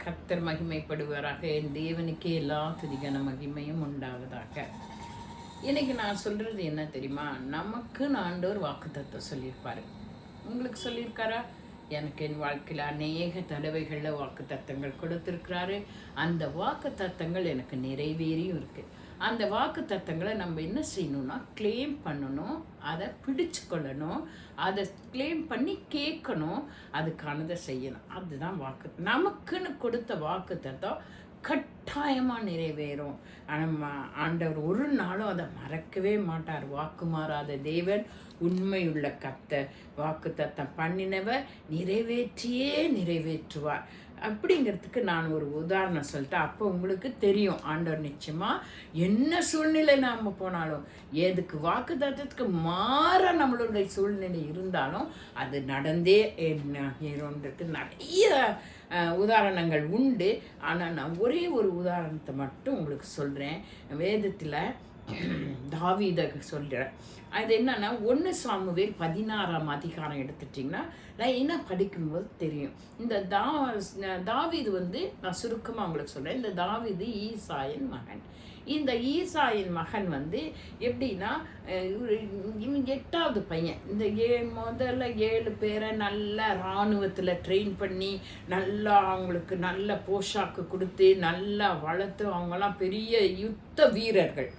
கர்த்தர் மகிமைப்படுவாராக. என் தேவனுக்கே எல்லா துதிகான மகிமையும் உண்டாவதாக. இன்னைக்கு நான் சொல்றது என்ன தெரியுமா? நமக்கு ஆண்டவர் வாக்குத்தத்தம் சொல்லியிருப்பாரு. உங்களுக்கு சொல்லியிருக்காரா? எனக்கு என் வாழ்க்கையில் அநேக தடவைகளில் வாக்குத்தத்தங்கள் கொடுத்துருக்கிறாரு. அந்த வாக்குத்தத்தங்கள் எனக்கு நிறைவேறியும் இருக்குது. அந்த வாக்குத்தத்தங்களை நம்ம என்ன செய்யணும்னா கிளைம் பண்ணணும், அதை பிடிச்சு கொள்ளணும், அதை கிளைம் பண்ணி கேட்கணும், அதுக்கானதை செய்யணும். அதுதான் வாக்கு. நமக்குன்னு கொடுத்த வாக்குத்தத்தம் கட்டாயமாக நிறைவேறும். ஆண்டவர் ஒரு நாளும் அதை மறக்கவே மாட்டார். வாக்கு மாறாத தேவன், உண்மையுள்ள கர்த்தர். வாக்குத்தத்தம் பண்ணினவர் நிறைவேற்றியே நிறைவேற்றுவார். அப்படிங்கிறதுக்கு நான் ஒரு உதாரணம் சொல்லிட்டேன். அப்போ உங்களுக்கு தெரியும் ஆண்டவர் நிச்சயமாக என்ன சூழ்நிலை நாம் போனாலும், எதுக்கு வாக்குத்தத்தத்துக்கு மாற நம்மளுடைய சூழ்நிலை இருந்தாலும் அது நடந்தே என்னன்றது நிறைய உதாரணங்கள் உண்டு. ஆனால் நான் ஒரே ஒரு உதாரணத்தை மட்டும் உங்களுக்கு சொல்கிறேன். வேதத்தில் தாவீதை சொல்கிறேன். அது என்னன்னா 1 சாமுவேல் 16ஆம் அதிகாரம் எடுத்துட்டிங்கன்னா நான் என்ன படிக்கும்போது தெரியும். இந்த தாவீது நான் சுருக்கமாக உங்களுக்கு சொல்கிறேன். இந்த தாவீது ஈசாயின் மகன். இந்த ஈசாயின் மகன் எப்படின்னா இவன் 8வது பையன். இந்த முதல்ல 7 பேரை நல்ல இராணுவத்தில் ட்ரெயின் பண்ணி நல்லா அவங்களுக்கு நல்ல போஷாக்கு கொடுத்து நல்லா வளர்த்து அவங்கெல்லாம் பெரிய யுத்த வீரர்கள்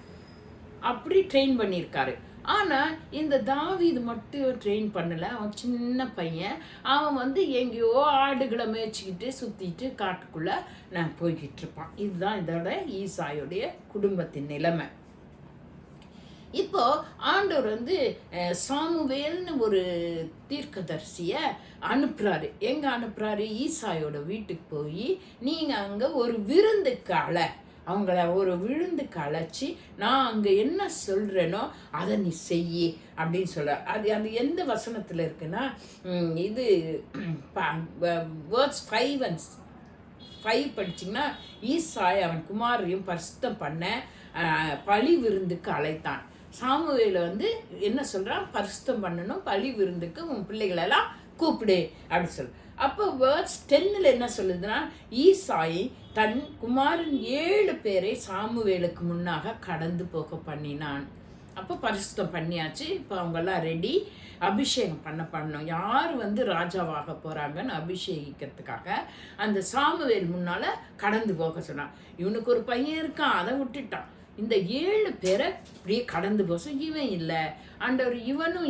அப்படி ட்ரெயின் பண்ணியிருக்காரு. ஆனால் இந்த தாவீது மட்டும் ட்ரெயின் பண்ணலை. அவன் சின்ன பையன். அவன் எங்கேயோ ஆடுகளை மேய்ச்சிக்கிட்டு சுற்றிட்டு காட்டுக்குள்ளே நான் போய்கிட்டு இருப்பான். இதுதான் இதோட ஈசாயோடைய குடும்பத்தின் நிலைமை. இப்போ ஆண்டவர் சாமுவேல்னு ஒரு தீர்க்கதரிசியை அனுப்புறாரு. எங்கே அனுப்புறாரு? ஈசாயோட வீட்டுக்கு போய் நீங்கள் அங்கே ஒரு விருந்துக்கு அவங்கள ஒரு விருந்துக்கு அழைச்சி நான் அங்கே என்ன சொல்கிறேனோ அதை நீ செய்யி அப்படின்னு சொல்ல. அது எந்த வசனத்தில் இருக்குன்னா, இது வேர்ட்ஸ் 5 and 5 படிச்சிங்கன்னா, ஈசாய் அவன் குமாரையும் பரிசுத்தம் பண்ண பழி விருந்துக்கு அழைத்தான். சாமுவேல் என்ன சொல்கிறான்? பரிசுத்தம் பண்ணணும், பழி விருந்துக்கு உன் பிள்ளைகளெல்லாம் கூப்பிடு அப்படின்னு சொல்லு. அப்போ வேர்ட்ஸ் 10 என்ன சொல்லுதுன்னா, ஈசாய் தன் குமாரன் 7 பேரை சாமுவேலுக்கு முன்னாக கடந்து போக பண்ணினான். அப்போ பரிசுத்தம் பண்ணியாச்சு. இப்போ அவங்கெல்லாம் ரெடி. அபிஷேகம் பண்ணணும். யார் ராஜாவாக போகிறாங்கன்னு அபிஷேகிக்கிறதுக்காக அந்த சாமுவேல் முன்னால் கடந்து போக சொன்னான். இவனுக்கு ஒரு பையன் இருக்கான், அதை விட்டுட்டான். இந்த 7 பேரை அப்படியே கடந்து போக இவன் இல்லை ஆண்டவர், இவனும்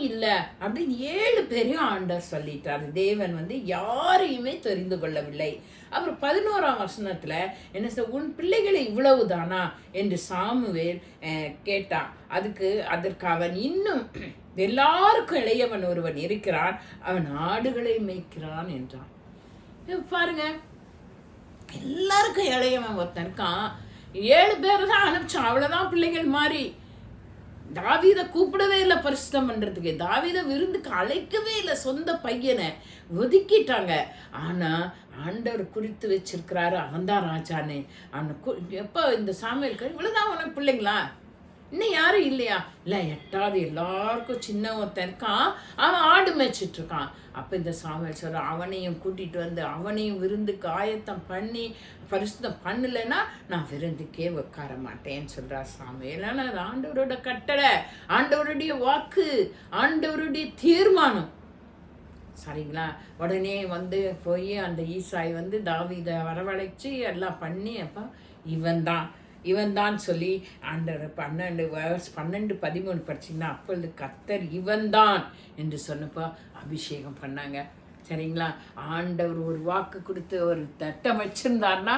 இல்லை அப்படின்னு 7 பேரையும் ஆண்டவர் சொல்லிட்டார். தேவன் யாரையுமே தெரிந்து கொள்ளவில்லை. அப்புறம் 11ஆம் வசனத்தில் என்ன சொல், உன் பிள்ளைகளை இவ்வளவுதானா என்று சாமுவேல் கேட்டான். அதற்கு அவன் இன்னும் எல்லாருக்கும் இளையவன் ஒருவன் இருக்கிறான், அவன் ஆடுகளை மேய்க்கிறான் என்றான். பாருங்க, எல்லாருக்கும் இளையவன் ஒருத்தன் இருக்கான். 7 பேர் தான் அனுப்பிச்சான், அவ்வளோதான் பிள்ளைகள் மாதிரி. தாவீதை கூப்பிடவே இல்லை பரிசுத்தம் பண்ணுறதுக்கு. தாவீதை விருந்துக்கு அழைக்கவே இல்லை. சொந்த பையனை ஒதுக்கிட்டாங்க. ஆனால் ஆண்டவர் குறித்து வச்சிருக்கிறாரு, அவன்தான் ராஜான்னு. எப்போ இந்த சாமுவேலுக்கு இவ்வளோதான் உனக்கு பிள்ளைங்களா, இன்னும் யாரும் இல்லையா? இல்லை, 8வது எல்லாருக்கும் சின்ன ஒருத்தன் இருக்கான், அவன் ஆடு மேய்ச்சிட்டு இருக்கான். அப்போ இந்த சாமுவேல் சொல்ற, அவனையும் கூட்டிகிட்டு அவனையும் விருந்துக்கு ஆயத்தம் பண்ணி பரிசுத்தம் பண்ணலைன்னா நான் விருந்துக்கே உட்கார மாட்டேன்னு சொல்கிறார் சாமுவேல். ஆனால் அது ஆண்டவரோட கட்டளை, ஆண்டவருடைய வாக்கு, ஆண்டவருடைய தீர்மானம். சரிங்களா? உடனே போய் அந்த ஈசாய் தாவீதை வரவழைச்சி எல்லாம் பண்ணி, அப்போ இவன் தான் சொல்லி ஆண்டவர் 12:13 படிச்சிங்கன்னா, அப்பொழுது கர்த்தர் இவன் தான் என்று சொன்னப்போ அபிஷேகம் பண்ணாங்க. சரிங்களா? ஆண்டவர் ஒரு வாக்கு கொடுத்து ஒரு திட்டம் வச்சிருந்தாருன்னா,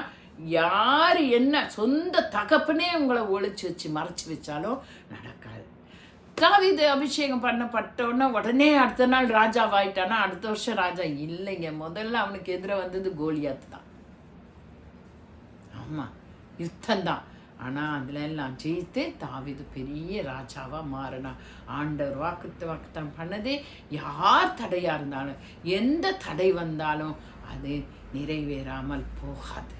யார் என்ன சொந்த தகப்பனே உங்களை ஒழிச்சு வச்சு மறைச்சி வச்சாலும் நடக்காது. தாவீது அபிஷேகம் பண்ணப்பட்டோன்னா உடனே அடுத்த நாள் ராஜாவாயிட்டானா, அடுத்த வருஷம் ராஜா இல்லைங்க. முதல்ல அவனுக்கு எதிராக கோலியாத்து தான். ஆமாம், யுத்தந்தான். ஆனால் அதில் எல்லாம் ஜெயித்து தாவீது பெரிய ராஜாவாக மாறினான். ஆண்டவர் வாக்குத்தம் பண்ணது யார் தடையாக இருந்தாலும், எந்த தடை வந்தாலும் அது நிறைவேறாமல் போகாது.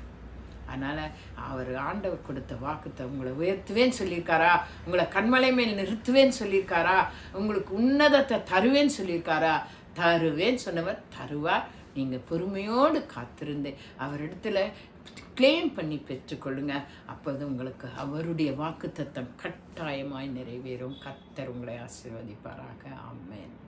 அதனால் அவர் ஆண்டவர் கொடுத்த வாக்குத்தை உங்களை உயர்த்துவேன்னு சொல்லியிருக்காரா, உங்களை கண்மலை மேல் நிறுத்துவேன்னு சொல்லியிருக்காரா, உங்களுக்கு உன்னதத்தை தருவேன்னு சொல்லியிருக்காரா, தருவேன்னு சொன்னவர் தருவார். நீங்கள் பொறுமையோடு காத்திருந்து அவரிடத்துல கிளைம் பண்ணி பெற்றுக்கொள்ளுங்க. அப்போது உங்களுக்கு அவருடைய வாக்குத்தத்தம் கட்டாயமாய் நிறைவேறும். கர்த்தர் உங்களை ஆசீர்வதிப்பாராக. ஆமென்.